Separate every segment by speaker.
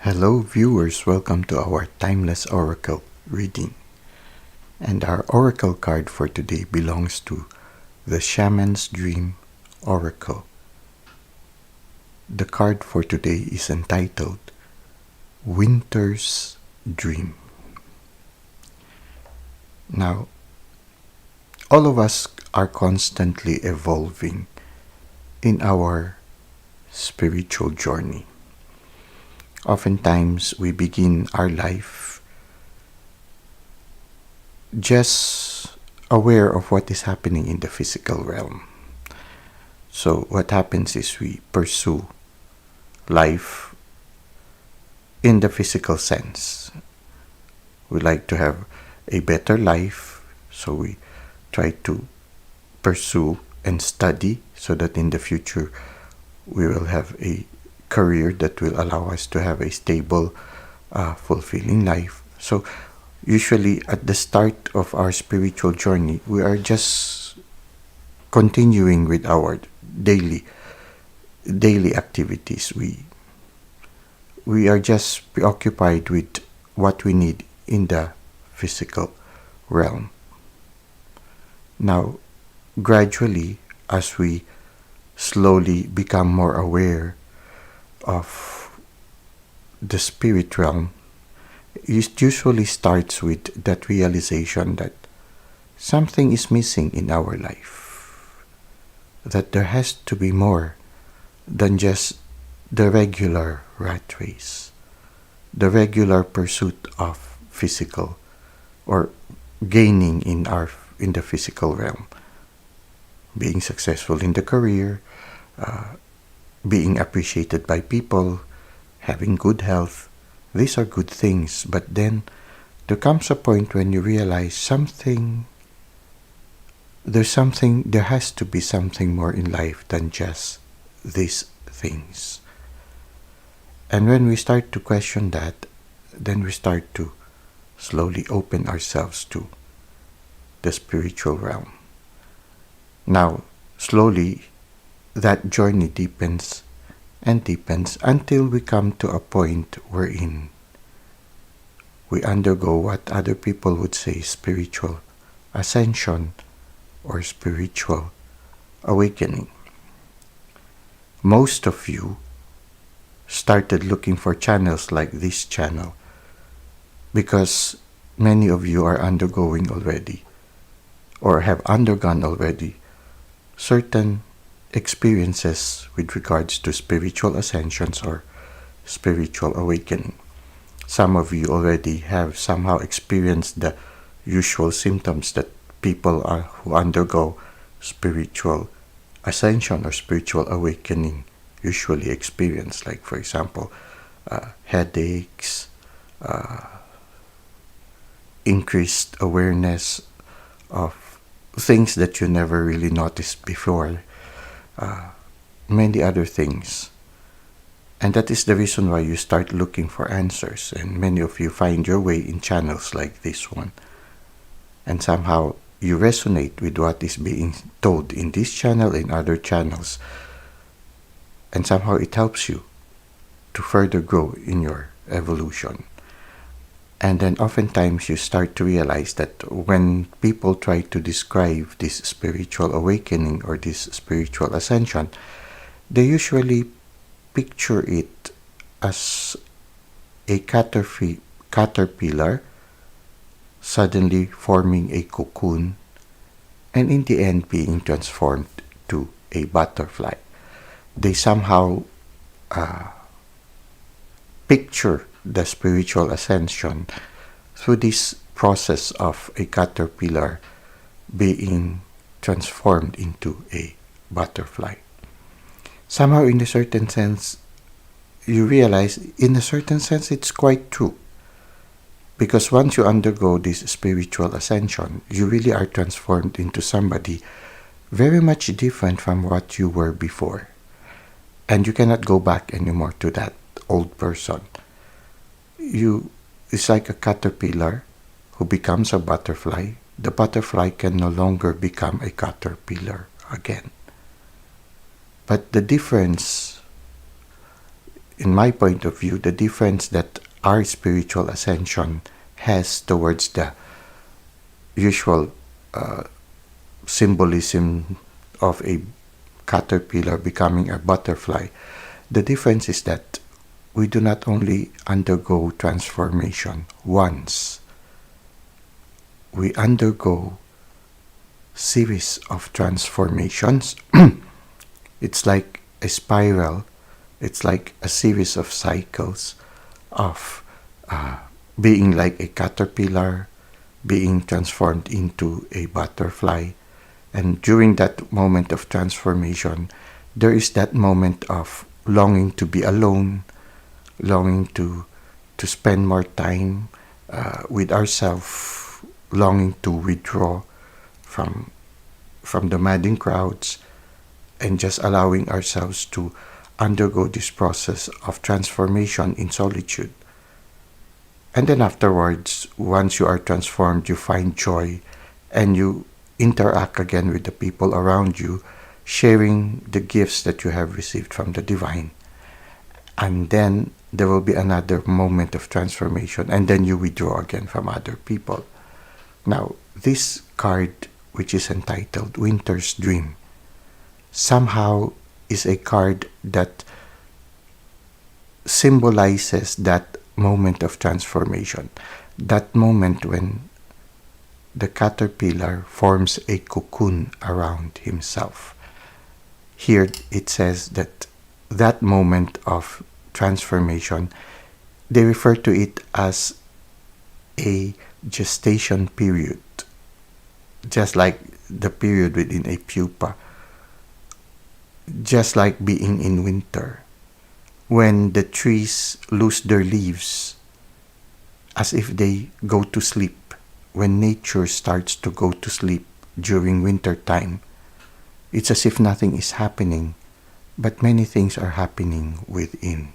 Speaker 1: Hello viewers, welcome to our Timeless Oracle reading. And our Oracle card for today belongs to the Shaman's Dream Oracle. The card for today is entitled Winter's Dream. Now, all of us are constantly evolving in our spiritual journey. Oftentimes, we begin our life just aware of what is happening in the physical realm. So what happens is we pursue life in the physical sense. We like to have a better life, so we try to pursue and study so that in the future we will have a career that will allow us to have a stable, fulfilling life. So usually at the start of our spiritual journey, we are just continuing with our daily activities. We are just preoccupied with what we need in the physical realm. Now, gradually, as we slowly become more aware of the spirit realm, it usually starts with that realization that something is missing in our life, that there has to be more than just the regular rat race, the regular pursuit of physical or gaining in the physical realm, being successful in the career, being appreciated by people, having good health. These are good things, but then there comes a point when you realize there has to be something more in life than just these things. And when we start to question that, then we start to slowly open ourselves to the spiritual realm. Now, slowly, that journey deepens and deepens until we come to a point wherein we undergo what other people would say spiritual ascension or spiritual awakening. Most of you started looking for channels like this channel because many of you are undergoing already or have undergone already certain experiences with regards to spiritual ascensions or spiritual awakening. Some of you already have somehow experienced the usual symptoms that people who undergo spiritual ascension or spiritual awakening usually experience, like for example, headaches, increased awareness of things that you never really noticed before, many other things. And that is the reason why you start looking for answers, and many of you find your way in channels like this one, and somehow you resonate with what is being told in this channel and other channels, and somehow it helps you to further grow in your evolution. And then oftentimes you start to realize that when people try to describe this spiritual awakening or this spiritual ascension, they usually picture it as a caterpillar suddenly forming a cocoon and in the end being transformed to a butterfly. They somehow picture the spiritual ascension through this process of a caterpillar being transformed into a butterfly. Somehow, in a certain sense, you realize, in a certain sense, it's quite true. Because once you undergo this spiritual ascension, you really are transformed into somebody very much different from what you were before. And you cannot go back anymore to that old person. It's like a caterpillar who becomes a butterfly. The butterfly can no longer become a caterpillar again. But the difference in my point of view, the difference that our spiritual ascension has towards the usual symbolism of a caterpillar becoming a butterfly, the difference is that we do not only undergo transformation once, we undergo series of transformations. It's like a spiral. It's like a series of cycles of being like a caterpillar, being transformed into a butterfly. And during that moment of transformation, there is that moment of longing to be alone, longing to spend more time with ourselves, longing to withdraw from the madding crowds, and just allowing ourselves to undergo this process of transformation in solitude. And then afterwards, once you are transformed, you find joy and you interact again with the people around you, sharing the gifts that you have received from the divine. And then there will be another moment of transformation, and then you withdraw again from other people. Now, this card, which is entitled Winter's Dream, somehow is a card that symbolizes that moment of transformation, that moment when the caterpillar forms a cocoon around himself. Here it says that that moment of transformation, they refer to it as a gestation period, just like the period within a pupa, just like being in winter, when the trees lose their leaves as if they go to sleep. When nature starts to go to sleep during winter time, it's as if nothing is happening, but many things are happening within.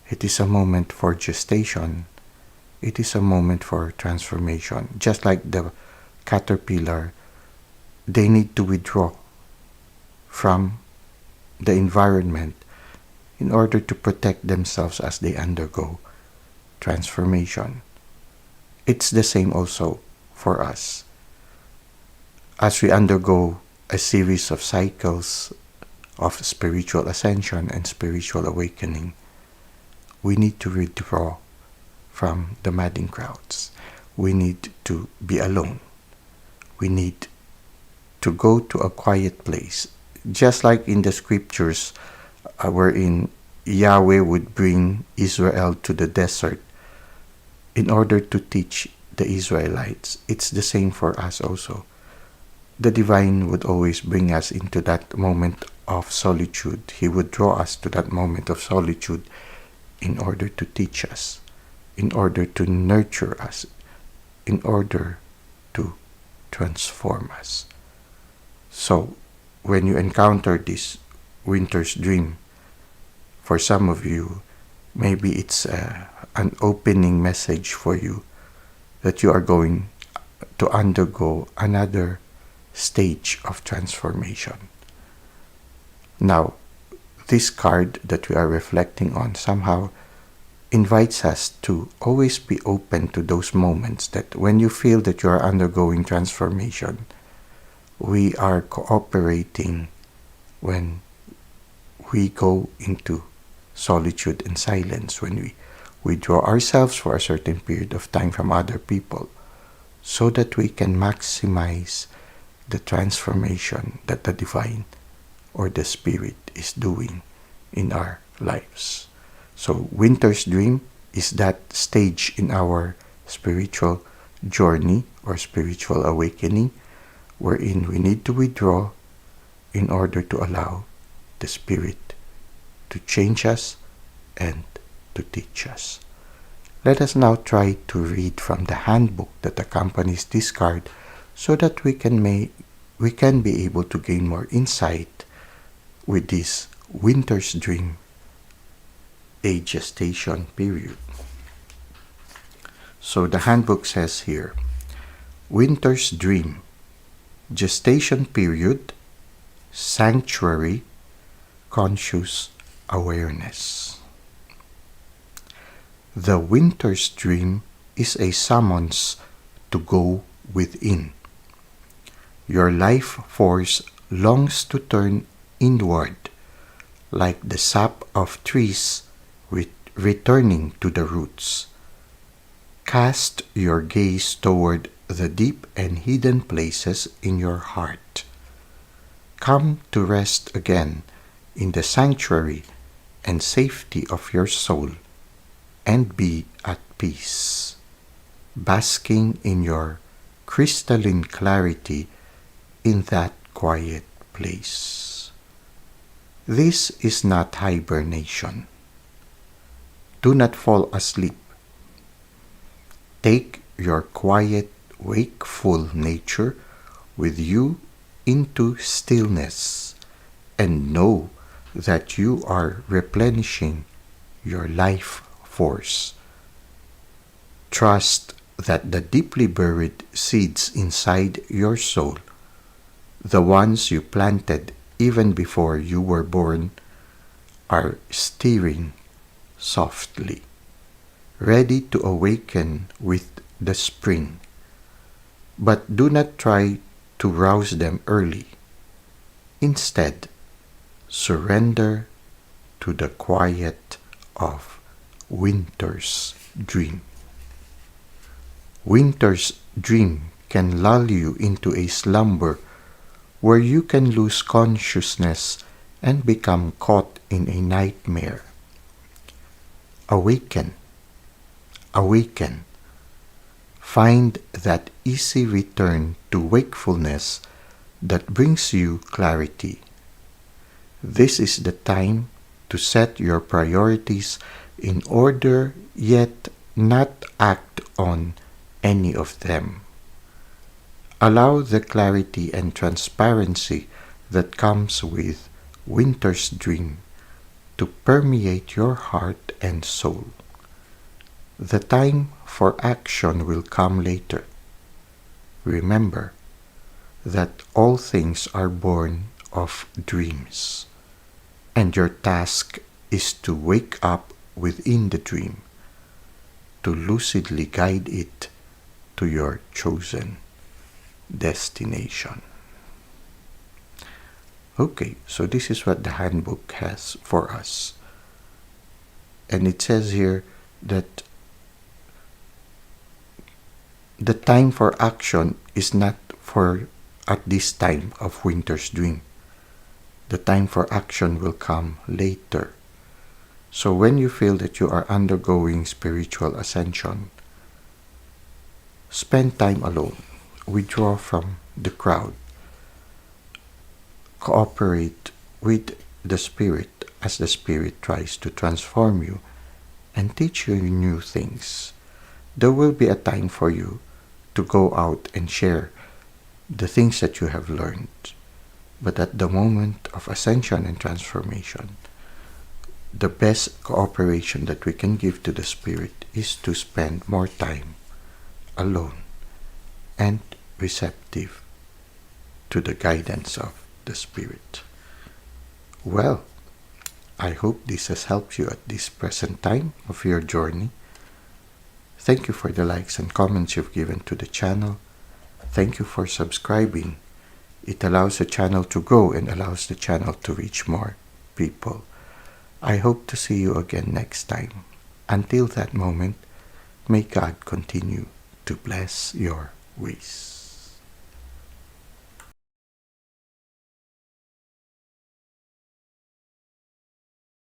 Speaker 1: It is a moment for gestation. It is a moment for transformation. Just like the caterpillar, they need to withdraw from the environment in order to protect themselves as they undergo transformation. It's the same also for us. As we undergo a series of cycles of spiritual ascension and spiritual awakening, we need to withdraw from the madding crowds. We need to be alone. We need to go to a quiet place. Just like in the scriptures wherein Yahweh would bring Israel to the desert in order to teach the Israelites. It's the same for us also. The divine would always bring us into that moment of solitude. He would draw us to that moment of solitude in order to teach us, in order to nurture us, in order to transform us. So, when you encounter this winter's dream, for some of you, maybe it's an opening message for you that you are going to undergo another stage of transformation. Now, this card that we are reflecting on somehow invites us to always be open to those moments that when you feel that you are undergoing transformation, we are cooperating when we go into solitude and silence, when we withdraw ourselves for a certain period of time from other people, so that we can maximize the transformation that the divine or the spirit is doing in our lives. So winter's dream is that stage in our spiritual journey or spiritual awakening wherein we need to withdraw in order to allow the spirit to change us and to teach us. Let us now try to read from the handbook that accompanies this card so that we can be able to gain more insight with this winter's dream, a gestation period. So the handbook says here, winter's dream, gestation period, sanctuary, conscious awareness. The winter's dream is a summons to go within. Your life force longs to turn inward, like the sap of trees returning to the roots. Cast your gaze toward the deep and hidden places in your heart. Come to rest again in the sanctuary and safety of your soul, and be at peace, basking in your crystalline clarity in that quiet place. This is not hibernation. Do not fall asleep. Take your quiet, wakeful nature with you into stillness, and know that you are replenishing your life force. Trust that the deeply buried seeds inside your soul, the ones you planted even before you were born, are stirring softly, ready to awaken with the spring. But do not try to rouse them early. Instead, surrender to the quiet of winter's dream. Winter's dream can lull you into a slumber where you can lose consciousness and become caught in a nightmare. Awaken, awaken. Find that easy return to wakefulness that brings you clarity. This is the time to set your priorities in order, yet not act on any of them. Allow the clarity and transparency that comes with winter's dream to permeate your heart and soul. The time for action will come later. Remember that all things are born of dreams, and your task is to wake up within the dream, to lucidly guide it to your chosen destination. Okay, so this is what the handbook has for us. And it says here that the time for action is not for at this time of winter's dream. The time for action will come later. So when you feel that you are undergoing spiritual ascension, spend time alone. Withdraw from the crowd. Cooperate with the Spirit as the Spirit tries to transform you and teach you new things. There will be a time for you to go out and share the things that you have learned. But at the moment of ascension and transformation, the best cooperation that we can give to the Spirit is to spend more time alone and receptive to the guidance of the Spirit. Well, I hope this has helped you at this present time of your journey. Thank you for the likes and comments you've given to the channel. Thank you for subscribing. It allows the channel to grow and allows the channel to reach more people. I hope to see you again next time. Until that moment, may God continue to bless your ways.